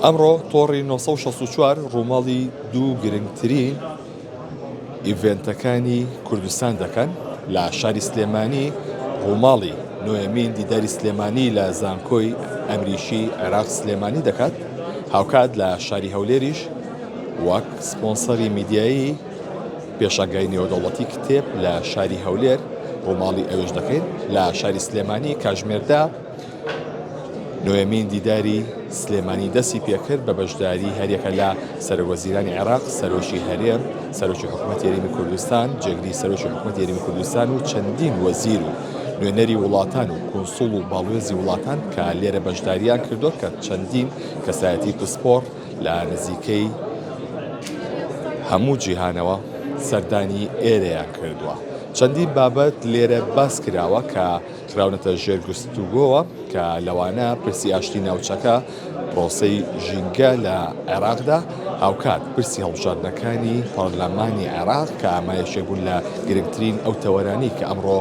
ئەمڕۆ تۆڕی 964 ڕووماڵی دوو گرنگترین ئیڤێنتەکانی کوردستان دەکەن لە شاری سلێمانی. ڕووماڵی نوێمین دیداری سلێمانی لە زانکۆی ئەمریشی عێراق سلێمانی دەکات، هاوکات لە شاری هەولێریش وەک سپۆنسەری میدیایی پێشانگای نێودەوڵەتی کتێب لە شاری هەولێر ڕووماڵی ئەوێش دەکەین. لە شاری سلێمانی کاژمێردا نوێمین دیداری سلێمانی دەستی پێکرد بە بەشداری هەریەکە لە سەرۆکوەزیرانی عێراق، سەرۆکی هەرێم، سەرۆکی حکوومەتی یاریمی کوردستان، جێگری سەرۆکی حکوومەتی یاریمی کوردستان و چەندین وەزیر و نوێنەری وڵاتان و کۆنسوڵ و باڵوێزی وڵاتان کە لێرە بەشداریان کردو کە چەندین کەسایەتی پسپۆر لە نزیکەی هەموو جیهانەوە سەردانی ئێرەیان کردووە. چەندین بابەت لێرە باس کراوە کە خراونەتە ژێر گفتوگۆوە کە لەوانە پرسی ئاشتی ناوچەکە پرۆسەی ژینگە لە عێراقدا، هاوکات پرسی هەڵبژاردنەکانی پەرلەمانی عێراق کە ئامایەشێک بوون لە گرنگترین ئەو تەوەرانی کە ئەمڕۆ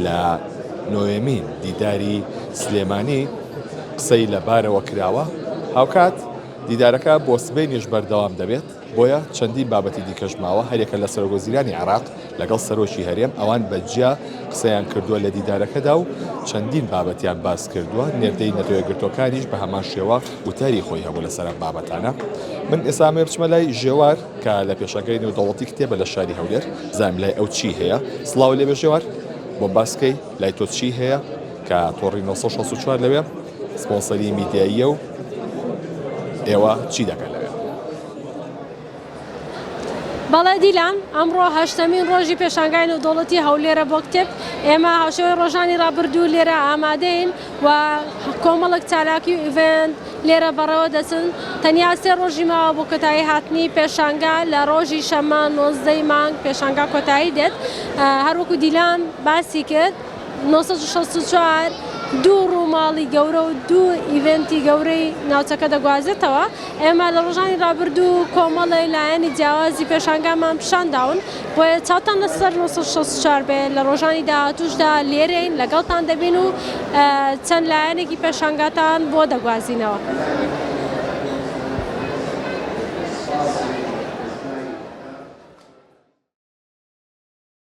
لە نوێمین دیداری سلێمانی قسەی لەبارەوە کراوە. هاوکات دیدارەکە بۆ سبەی نوێژ بەردەوام دەبێت، بۆیە چەندین بابەتی دیکەش ماوە، هەریەکە لە سەرۆکوەزیرانی عێراق لەگەڵ سەرۆکی هەرێم ئەوان بەجیا قسەیان کردووە لە دیدارەکەدا و چەندین بابەتیان باس کردووە. نێردەی نەتەوەیەکگرتوەکانیش بە هەمان شێوە وتاری خۆی هەبوو لەسەر ئەم بابەتانە. من ئێستا بچمە لای ژێوار کە لە پێشەکەی نێودەوڵەتی کتێبە لە شاری هەولێر، زانم لای ئەو چی هەیە. سڵاو لێبێ ژێوار، بۆ باسکەی لای تۆ چی هەیە کە تۆڕی 964 لەوێ سپۆنسەری میدیاییە و ئێوە چی دەکەن لەوێ؟ بەڵێ دیلان، ئەمڕۆ هەشتەمین ڕۆژی پێشانگای نێودەوڵەتی هەولێرە بۆ کتێب. ئێمە هەشەوەی ڕۆژانی ڕابردوو لێرە ئامادەین و کۆمەڵک چالاکی و ئیڤێنت لێرە بەڕێوە دەچن. تەنیا 3 ڕۆژی ماوە بۆ کۆتایی هاتنی پێشانگا، لە ڕۆژی شەمە 19 مانگ پێشانگا کۆتایی دێت. هەروەکو دیلان باسی کرد 964 دوو ڕووماڵی گەورە و دوو ئیڤێنتی گەورەی ناوچەکە دەگوازێتەوە. ئێمە لە ڕۆژانی ڕابردوو کۆمەڵی لایەنی جیاوازی پێشانگامان پیشانداون، بۆیە چاوتان لەسەر 964 بێ. لە ڕۆژانی داهاتووشدا لێرەین، لەگەڵتان دەبین و چەند لایەنێکی پێشانگاتان بۆ دەگوازینەوە.